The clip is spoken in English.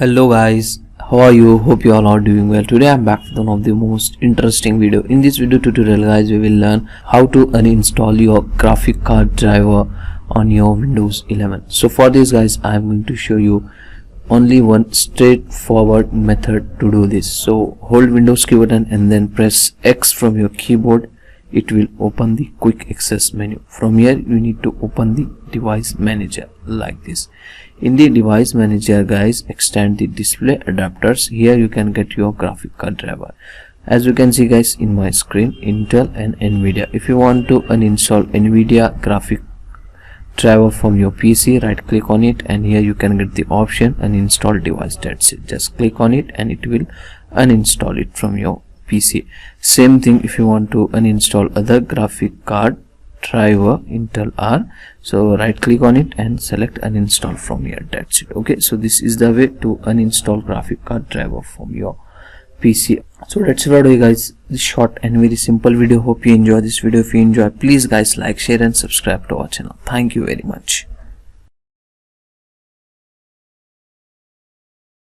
Hello guys, how are you? Hope you all are doing well. Today I'm back with one of the most interesting video. In this video tutorial guys, we will learn how to uninstall your graphic card driver on your Windows 11. So for this guys, I'm going to show you only one straightforward method to do this. So hold Windows key button and then press X from your keyboard. It will open the quick access menu. From here you need to open the device manager like this. In the device manager guys, extend the display adapters. Here you can get your graphic card driver. As you can see guys in my screen, Intel and NVIDIA. If you want to uninstall NVIDIA graphic driver from your PC, right click on it and here you can get the option uninstall device. That's it. Just click on it and it will uninstall it from your PC. Same thing if you want to uninstall other graphic card driver Intel R, so right click on it and select uninstall from here. That's it. Okay, so this is the way to uninstall graphic card driver from your PC. So that's it for guys, this short and very simple video. Hope you enjoy this video. If you enjoy, please guys like, share and subscribe to our channel. Thank you very much.